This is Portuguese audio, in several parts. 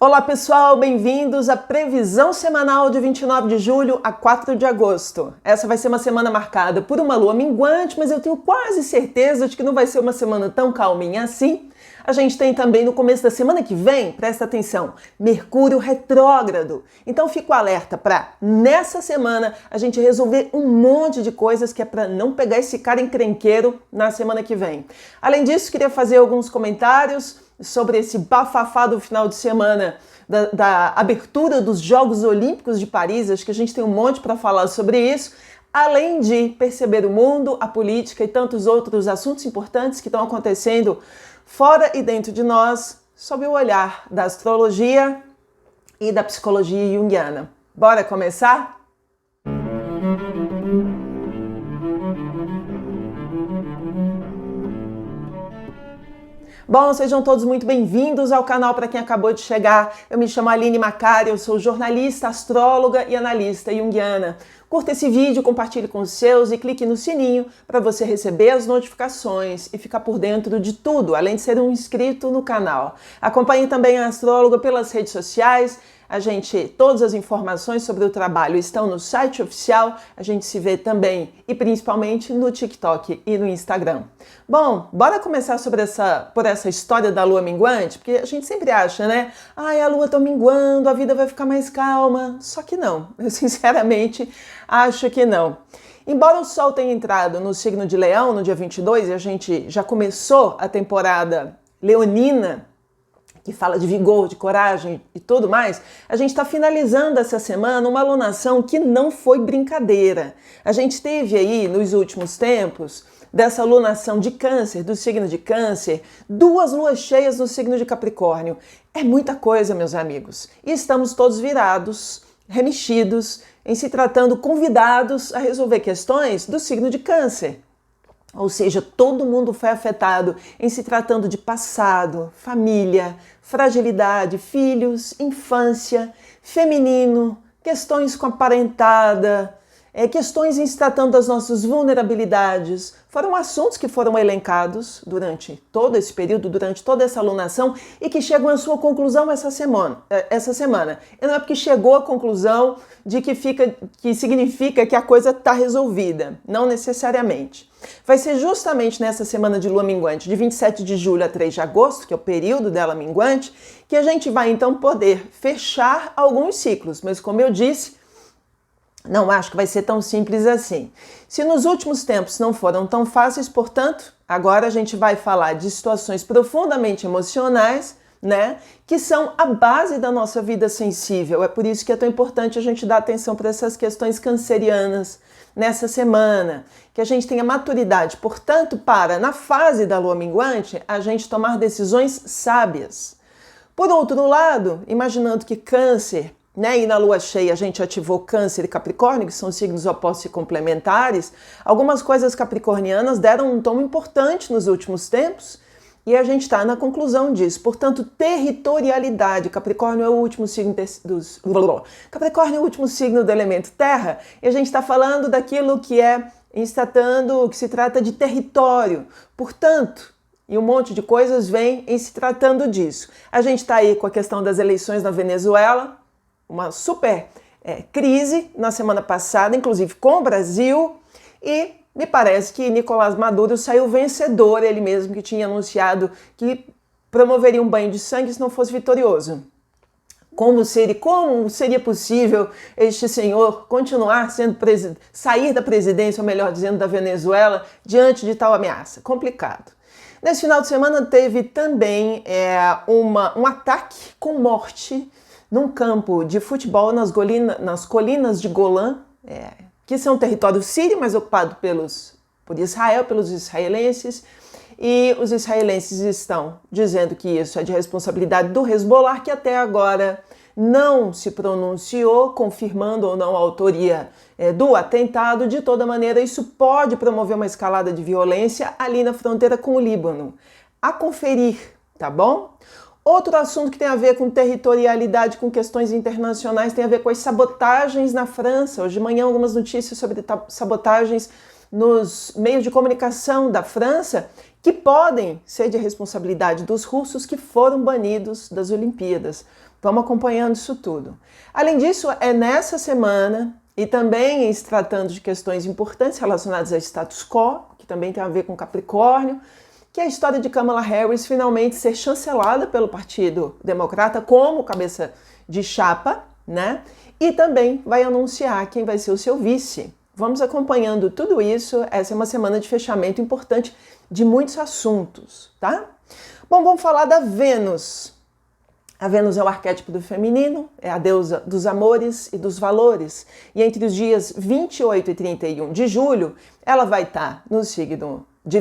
Olá pessoal, bem-vindos à previsão semanal de 29 de julho a 4 de agosto. Essa vai ser uma semana marcada por uma lua minguante, mas eu tenho quase certeza de que não vai ser uma semana tão calminha assim. A gente tem também no começo da semana que vem, presta atenção, Mercúrio retrógrado. Então fico alerta para, nessa semana, a gente resolver um monte de coisas que é para não pegar esse cara encrenqueiro na semana que vem. Além disso, queria fazer alguns comentários sobre esse bafafá do final de semana da abertura dos Jogos Olímpicos de Paris. Acho que a gente tem um monte para falar sobre isso, além de perceber o mundo, a política e tantos outros assuntos importantes que estão acontecendo fora e dentro de nós, sob o olhar da astrologia e da psicologia junguiana. Bora começar? Bom, sejam todos muito bem-vindos ao canal. Para quem acabou de chegar, eu me chamo Aline Macari, eu sou jornalista, astróloga e analista junguiana. Curta esse vídeo, compartilhe com os seus e clique no sininho para você receber as notificações e ficar por dentro de tudo, além de ser um inscrito no canal. Acompanhe também a astróloga pelas redes sociais. Todas as informações sobre o trabalho estão no site oficial, a gente se vê também e principalmente no TikTok e no Instagram. Bom, bora começar por essa história da lua minguante, porque a gente sempre acha, né? Ai, a lua tá minguando, a vida vai ficar mais calma. Só que não, eu sinceramente acho que não. Embora o Sol tenha entrado no signo de Leão no dia 22 e a gente já começou a temporada leonina, que fala de vigor, de coragem e tudo mais, a gente está finalizando essa semana uma alunação que não foi brincadeira. A gente teve aí, nos últimos tempos, dessa alunação de Câncer, do signo de Câncer, 2 luas cheias no signo de Capricórnio. É muita coisa, meus amigos. E estamos todos virados, remexidos, em se tratando convidados a resolver questões do signo de Câncer. Ou seja, todo mundo foi afetado em se tratando de passado, família, fragilidade, filhos, infância, feminino, questões com a parentada, questões em se tratando das nossas vulnerabilidades. Foram assuntos que foram elencados durante todo esse período, durante toda essa alunação e que chegam à sua conclusão essa semana. E não é porque chegou à conclusão de que significa que a coisa está resolvida, não necessariamente. Vai ser justamente nessa semana de lua minguante, de 27 de julho a 3 de agosto, que é o período dela minguante, que a gente vai então poder fechar alguns ciclos, mas como eu disse, não acho que vai ser tão simples assim. Se nos últimos tempos não foram tão fáceis, portanto, agora a gente vai falar de situações profundamente emocionais, né, que são a base da nossa vida sensível. É por isso que é tão importante a gente dar atenção para essas questões cancerianas nessa semana, que a gente tenha maturidade, portanto, para, na fase da lua minguante, a gente tomar decisões sábias. Por outro lado, imaginando que Câncer, né, e na lua cheia a gente ativou Câncer e Capricórnio, que são signos opostos e complementares, algumas coisas capricornianas deram um tom importante nos últimos tempos e a gente está na conclusão disso. Portanto, territorialidade. Capricórnio é o último signo Capricórnio é o último signo do elemento terra e a gente está falando daquilo que se trata de território. Portanto, e um monte de coisas vem em se tratando disso. A gente está aí com a questão das eleições na Venezuela, uma super crise na semana passada, inclusive com o Brasil, e me parece que Nicolás Maduro saiu vencedor, ele mesmo que tinha anunciado que promoveria um banho de sangue se não fosse vitorioso. Como seria possível este senhor continuar sair da presidência, ou melhor dizendo, da Venezuela, diante de tal ameaça? Complicado. Nesse final de semana teve também um ataque com morte num campo de futebol nas colinas de Golã, que são território sírio, mas ocupado por Israel, pelos israelenses, e os israelenses estão dizendo que isso é de responsabilidade do Hezbollah, que até agora não se pronunciou, confirmando ou não a autoria do atentado. De toda maneira, isso pode promover uma escalada de violência ali na fronteira com o Líbano. A conferir, tá bom? Outro assunto que tem a ver com territorialidade, com questões internacionais, tem a ver com as sabotagens na França. Hoje de manhã, algumas notícias sobre sabotagens nos meios de comunicação da França, que podem ser de responsabilidade dos russos que foram banidos das Olimpíadas. Vamos acompanhando isso tudo. Além disso, é nessa semana, e também se tratando de questões importantes relacionadas ao status quo, que também tem a ver com Capricórnio, que é a história de Kamala Harris finalmente ser chancelada pelo Partido Democrata como cabeça de chapa, né? E também vai anunciar quem vai ser o seu vice. Vamos acompanhando tudo isso. Essa é uma semana de fechamento importante de muitos assuntos, tá? Bom, vamos falar da Vênus. A Vênus é o arquétipo do feminino, é a deusa dos amores e dos valores. E entre os dias 28 e 31 de julho, ela vai estar no signo de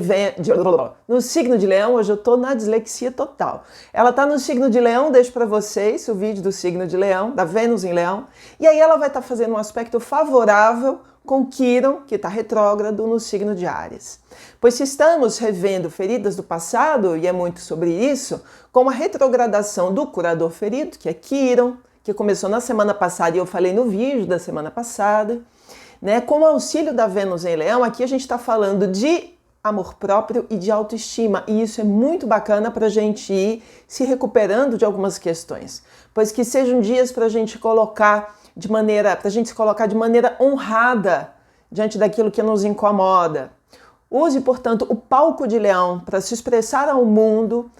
Leão. Hoje eu tô na dislexia total. Ela tá no signo de Leão, deixo para vocês o vídeo do signo de Leão, da Vênus em Leão. E aí ela vai estar fazendo um aspecto favorável com Quiron, que está retrógrado no signo de Áries. Pois se estamos revendo feridas do passado, e é muito sobre isso, com a retrogradação do curador ferido, que é Quiron, que começou na semana passada e eu falei no vídeo da semana passada, né? Com o auxílio da Vênus em Leão, aqui a gente está falando de amor próprio e de autoestima, e isso é muito bacana para a gente ir se recuperando de algumas questões, pois que sejam dias para a gente se colocar de maneira honrada diante daquilo que nos incomoda. Use, portanto, o palco de Leão para se expressar ao mundo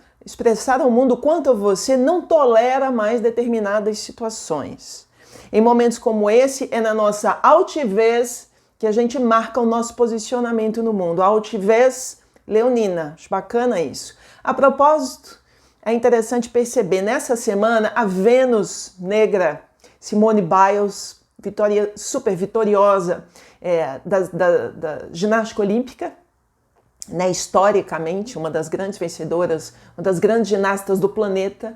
quanto você não tolera mais determinadas situações. Em momentos como esse, é na nossa altivez que a gente marca o nosso posicionamento no mundo. A altivez leonina. Acho bacana isso. A propósito, é interessante perceber nessa semana a Vênus negra, Simone Biles, super vitoriosa da ginástica olímpica, né, historicamente, uma das grandes vencedoras, uma das grandes ginastas do planeta,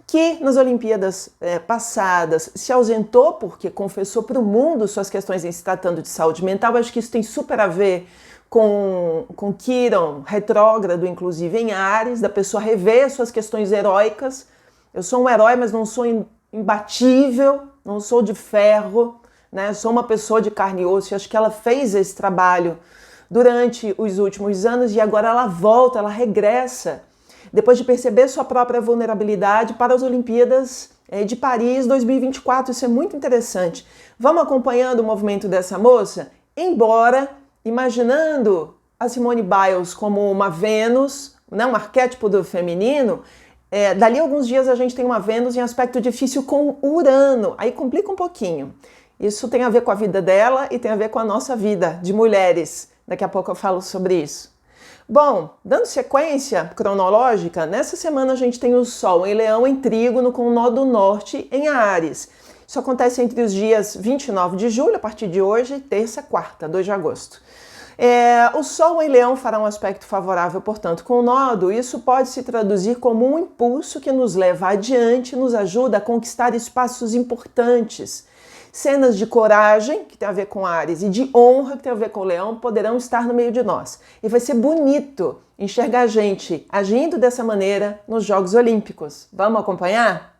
que nas Olimpíadas passadas se ausentou porque confessou para o mundo suas questões em se tratando de saúde mental. Eu acho que isso tem super a ver com Quiron, retrógrado, inclusive em Áries, da pessoa rever suas questões heróicas. Eu sou um herói, mas não sou imbatível, não sou de ferro, né? Sou uma pessoa de carne e osso. Eu acho que ela fez esse trabalho durante os últimos anos e agora ela volta, ela regressa, depois de perceber sua própria vulnerabilidade para as Olimpíadas de Paris 2024. Isso é muito interessante. Vamos acompanhando o movimento dessa moça, embora imaginando a Simone Biles como uma Vênus, né, um arquétipo do feminino. Dali a alguns dias a gente tem uma Vênus em aspecto difícil com Urano. Aí complica um pouquinho. Isso tem a ver com a vida dela e tem a ver com a nossa vida de mulheres. Daqui a pouco eu falo sobre isso. Bom, dando sequência cronológica, nessa semana a gente tem o Sol em Leão em trígono com o nó do norte em Áries. Isso acontece entre os dias 29 de julho, a partir de hoje, terça, quarta, 2 de agosto. O Sol em Leão fará um aspecto favorável, portanto, com o nodo. Isso pode se traduzir como um impulso que nos leva adiante, nos ajuda a conquistar espaços importantes. Cenas de coragem, que tem a ver com Áries, e de honra, que tem a ver com o Leão, poderão estar no meio de nós. E vai ser bonito enxergar a gente agindo dessa maneira nos Jogos Olímpicos. Vamos acompanhar?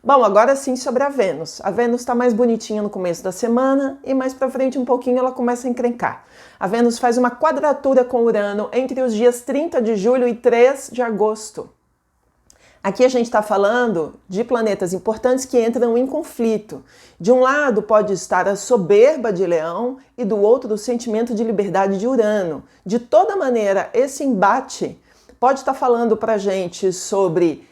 Bom, agora sim sobre a Vênus. A Vênus está mais bonitinha no começo da semana e mais para frente um pouquinho ela começa a encrencar. A Vênus faz uma quadratura com Urano entre os dias 30 de julho e 3 de agosto. Aqui a gente está falando de planetas importantes que entram em conflito. De um lado pode estar a soberba de Leão e do outro o sentimento de liberdade de Urano. De toda maneira, esse embate pode estar falando para a gente sobre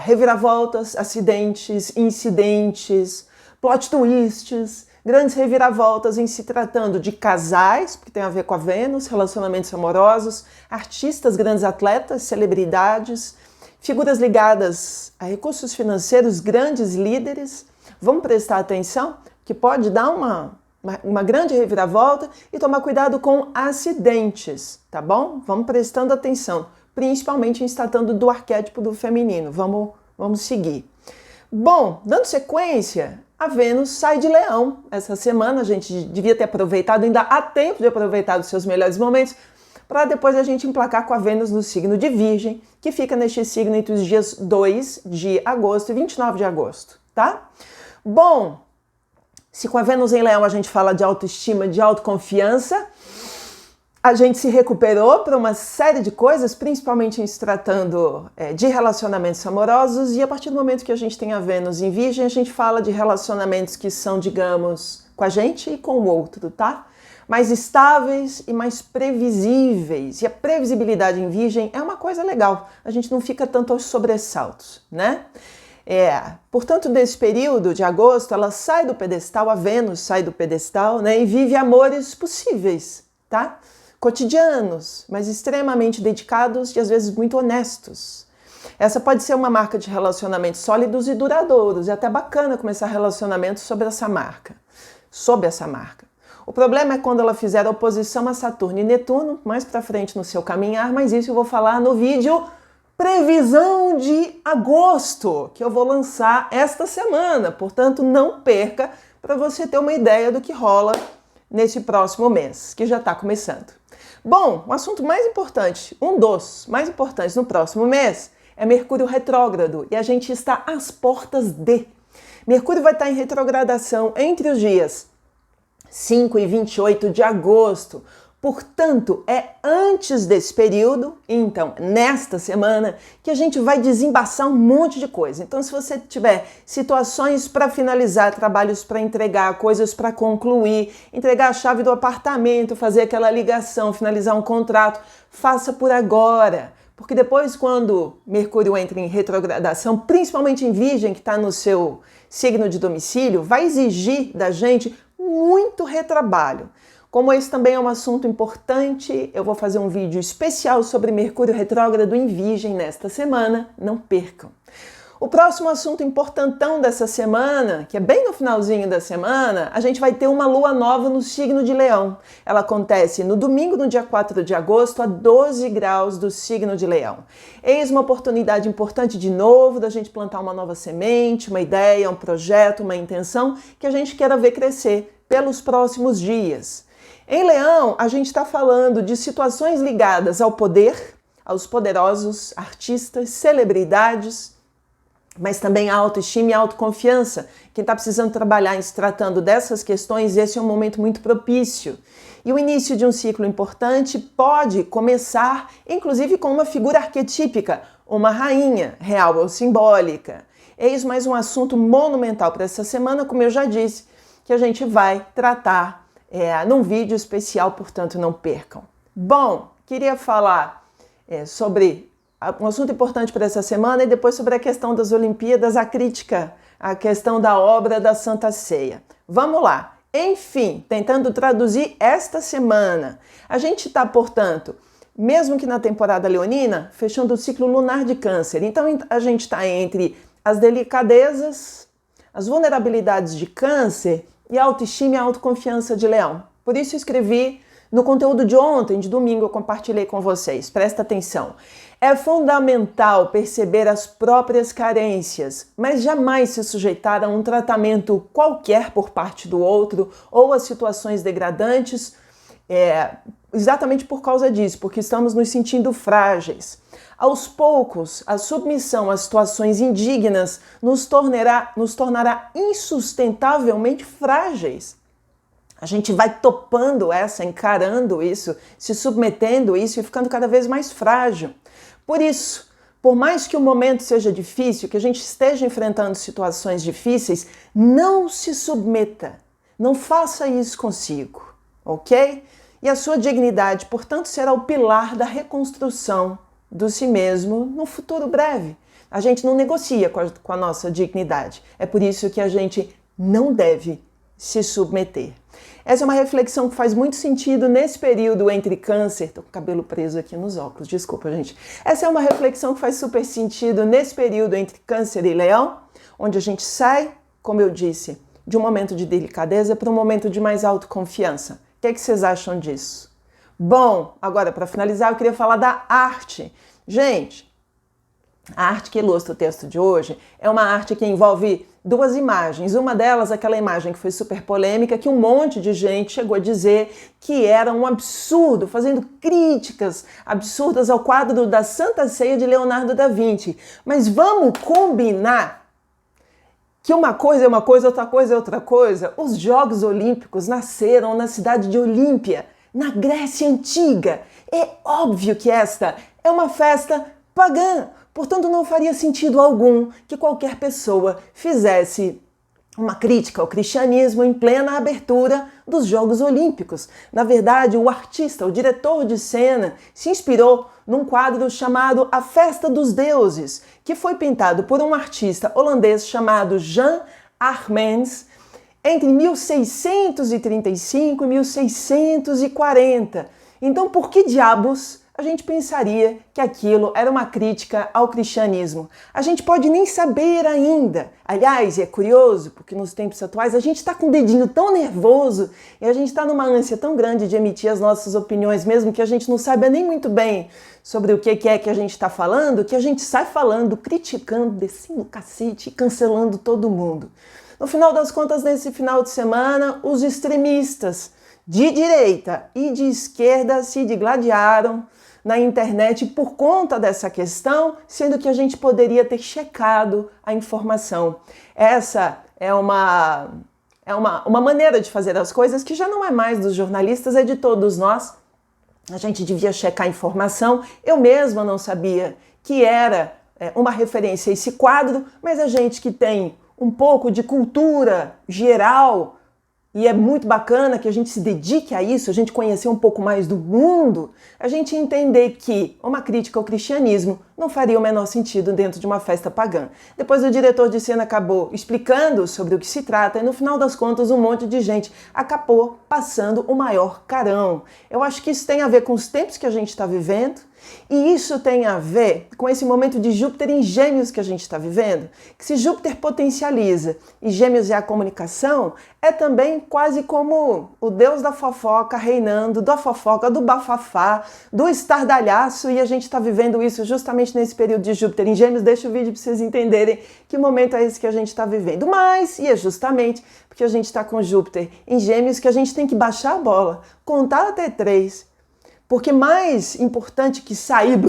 reviravoltas, acidentes, incidentes, plot twists, grandes reviravoltas em se tratando de casais, que tem a ver com a Vênus, relacionamentos amorosos, artistas, grandes atletas, celebridades, figuras ligadas a recursos financeiros, grandes líderes. Vamos prestar atenção, que pode dar uma grande reviravolta e tomar cuidado com acidentes, tá bom? Vamos prestando atenção, principalmente em se tratando do arquétipo do feminino. Vamos seguir. Bom, dando sequência, a Vênus sai de Leão. Essa semana a gente devia ter aproveitado, ainda há tempo de aproveitar os seus melhores momentos, para depois a gente emplacar com a Vênus no signo de Virgem, que fica neste signo entre os dias 2 de agosto e 29 de agosto, tá? Bom, se com a Vênus em Leão a gente fala de autoestima, de autoconfiança, A gente se recuperou para uma série de coisas, principalmente em se tratando de relacionamentos amorosos, e a partir do momento que a gente tem a Vênus em Virgem, a gente fala de relacionamentos que são, digamos, com a gente e com o outro, tá? Mais estáveis e mais previsíveis. E a previsibilidade em Virgem é uma coisa legal, a gente não fica tanto aos sobressaltos, né? Portanto, nesse período de agosto, ela sai do pedestal, a Vênus sai do pedestal, né? E vive amores possíveis, tá? Cotidianos, mas extremamente dedicados e às vezes muito honestos. Essa pode ser uma marca de relacionamentos sólidos e duradouros. É até bacana começar relacionamentos sob essa marca. O problema é quando ela fizer oposição a Saturno e Netuno, mais para frente no seu caminhar, mas isso eu vou falar no vídeo Previsão de Agosto, que eu vou lançar esta semana. Portanto, não perca para você ter uma ideia do que rola nesse próximo mês, que já está começando. Bom, o assunto mais importante, um dos mais importantes no próximo mês, é Mercúrio retrógrado, e a gente está às portas de. Mercúrio vai estar em retrogradação entre os dias 5 e 28 de agosto. Portanto, é antes desse período, então, nesta semana, que a gente vai desembaçar um monte de coisa. Então, se você tiver situações para finalizar, trabalhos para entregar, coisas para concluir, entregar a chave do apartamento, fazer aquela ligação, finalizar um contrato, faça por agora. Porque depois, quando Mercúrio entra em retrogradação, principalmente em Virgem, que está no seu signo de domicílio, vai exigir da gente muito retrabalho. Como esse também é um assunto importante, eu vou fazer um vídeo especial sobre Mercúrio retrógrado em Virgem nesta semana, não percam. O próximo assunto importantão dessa semana, que é bem no finalzinho da semana, a gente vai ter uma lua nova no signo de Leão. Ela acontece no domingo, no dia 4 de agosto, a 12 graus do signo de Leão. Eis uma oportunidade importante de novo da gente plantar uma nova semente, uma ideia, um projeto, uma intenção que a gente queira ver crescer pelos próximos dias. Em Leão, a gente está falando de situações ligadas ao poder, aos poderosos, artistas, celebridades, mas também a autoestima e a autoconfiança. Quem está precisando trabalhar em se tratando dessas questões, esse é um momento muito propício. E o início de um ciclo importante pode começar, inclusive, com uma figura arquetípica, uma rainha, real ou simbólica. Eis mais um assunto monumental para essa semana, como eu já disse, que a gente vai tratar num vídeo especial, portanto não percam. Bom, queria falar sobre um assunto importante para essa semana e depois sobre a questão das Olimpíadas, a crítica, a questão da obra da Santa Ceia. Vamos lá. Enfim, tentando traduzir esta semana. A gente está, portanto, mesmo que na temporada leonina, fechando o ciclo lunar de Câncer. Então a gente está entre as delicadezas, as vulnerabilidades de Câncer e a autoestima e a autoconfiança de Leão. Por isso escrevi no conteúdo de ontem, de domingo, eu compartilhei com vocês. Presta atenção. É fundamental perceber as próprias carências, mas jamais se sujeitar a um tratamento qualquer por parte do outro ou a situações degradantes, exatamente por causa disso, porque estamos nos sentindo frágeis. Aos poucos, a submissão a situações indignas nos tornará insustentavelmente frágeis. A gente vai topando encarando isso, se submetendo a isso e ficando cada vez mais frágil. Por isso, por mais que o momento seja difícil, que a gente esteja enfrentando situações difíceis, não se submeta, não faça isso consigo, ok? E a sua dignidade, portanto, será o pilar da reconstrução do si mesmo no futuro breve. A gente não negocia com a nossa dignidade. É por isso que a gente não deve se submeter. Essa é uma reflexão que faz muito sentido nesse período entre Câncer... Tô com o cabelo preso aqui nos óculos, desculpa, gente. Essa é uma reflexão que faz super sentido nesse período entre Câncer e Leão, onde a gente sai, como eu disse, de um momento de delicadeza para um momento de mais autoconfiança. O que é que vocês acham disso? Bom, agora para finalizar eu queria falar da arte. Gente, a arte que ilustra o texto de hoje é uma arte que envolve duas imagens. Uma delas, aquela imagem que foi super polêmica, que um monte de gente chegou a dizer que era um absurdo, fazendo críticas absurdas ao quadro da Santa Ceia de Leonardo da Vinci. Mas vamos combinar que uma coisa é uma coisa, outra coisa é outra coisa? Os Jogos Olímpicos nasceram na cidade de Olímpia, na Grécia Antiga. É óbvio que esta é uma festa pagã, portanto não faria sentido algum que qualquer pessoa fizesse uma crítica ao cristianismo em plena abertura dos Jogos Olímpicos. Na verdade, o artista, o diretor de cena, se inspirou num quadro chamado A Festa dos Deuses, que foi pintado por um artista holandês chamado Jan Armens entre 1635 e 1640. Então, por que diabos a gente pensaria que aquilo era uma crítica ao cristianismo? A gente pode nem saber ainda. Aliás, é curioso, porque nos tempos atuais a gente está com o dedinho tão nervoso e a gente está numa ânsia tão grande de emitir as nossas opiniões, mesmo que a gente não saiba nem muito bem sobre o que é que a gente está falando, que a gente sai falando, criticando, descendo o cacete e cancelando todo mundo. No final das contas, nesse final de semana, os extremistas de direita e de esquerda se digladiaram na internet por conta dessa questão, sendo que a gente poderia ter checado a informação. Essa é uma maneira de fazer as coisas que já não é mais dos jornalistas, é de todos nós. A gente devia checar a informação. Eu mesma não sabia que era uma referência a esse quadro, mas a gente que tem um pouco de cultura geral, e é muito bacana que a gente se dedique a isso, a gente conhecer um pouco mais do mundo, a gente entender que uma crítica ao cristianismo não faria o menor sentido dentro de uma festa pagã. Depois o diretor de cena acabou explicando sobre o que se trata e no final das contas um monte de gente acabou passando o maior carão. Eu acho que isso tem a ver com os tempos que a gente está vivendo, e isso tem a ver com esse momento de Júpiter em Gêmeos que a gente está vivendo, que se Júpiter potencializa e Gêmeos é a comunicação, é também quase como o deus da fofoca reinando, da fofoca, do bafafá, do estardalhaço, e a gente está vivendo isso justamente nesse período de Júpiter em Gêmeos. Deixa o vídeo para vocês entenderem que momento é esse que a gente está vivendo. Mas, e é justamente porque a gente está com Júpiter em Gêmeos que a gente tem que baixar a bola, contar até 3, porque mais importante que sair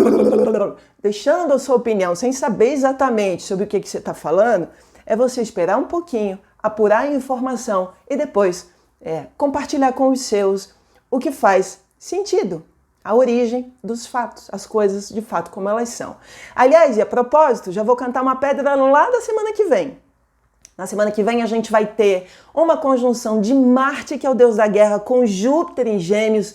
deixando a sua opinião sem saber exatamente sobre o que você está falando, é você esperar um pouquinho, apurar a informação e depois compartilhar com os seus o que faz sentido, a origem dos fatos, as coisas de fato como elas são. Aliás, e a propósito, já vou cantar uma pedra lá da semana que vem. Na semana que vem a gente vai ter uma conjunção de Marte, que é o deus da guerra, com Júpiter em Gêmeos.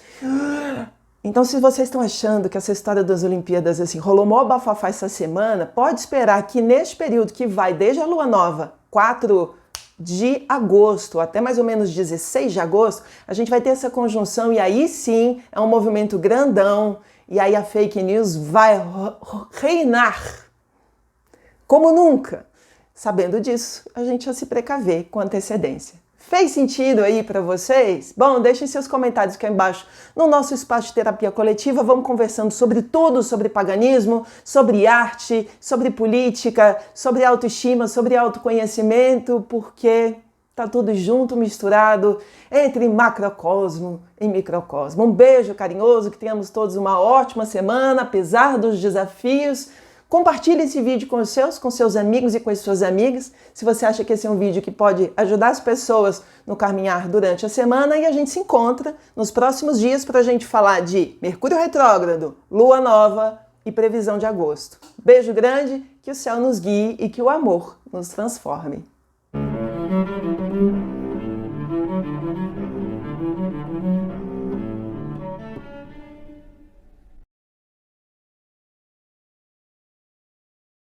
Então, se vocês estão achando que essa história das Olimpíadas assim, rolou mó bafafá essa semana, pode esperar que neste período que vai desde a Lua Nova, 4 de agosto até mais ou menos 16 de agosto, a gente vai ter essa conjunção e aí sim é um movimento grandão e aí a fake news vai reinar como nunca. Sabendo disso, a gente já se precaver com antecedência. Fez sentido aí para vocês? Bom, deixem seus comentários aqui embaixo no nosso espaço de terapia coletiva. Vamos conversando sobre tudo, sobre paganismo, sobre arte, sobre política, sobre autoestima, sobre autoconhecimento, porque tá tudo junto, misturado entre macrocosmo e microcosmo. Um beijo carinhoso, que tenhamos todos uma ótima semana, apesar dos desafios. Compartilhe esse vídeo com seus amigos e com as suas amigas, se você acha que esse é um vídeo que pode ajudar as pessoas no caminhar durante a semana, e a gente se encontra nos próximos dias para a gente falar de Mercúrio retrógrado, Lua nova e previsão de agosto. Beijo grande, que o céu nos guie e que o amor nos transforme.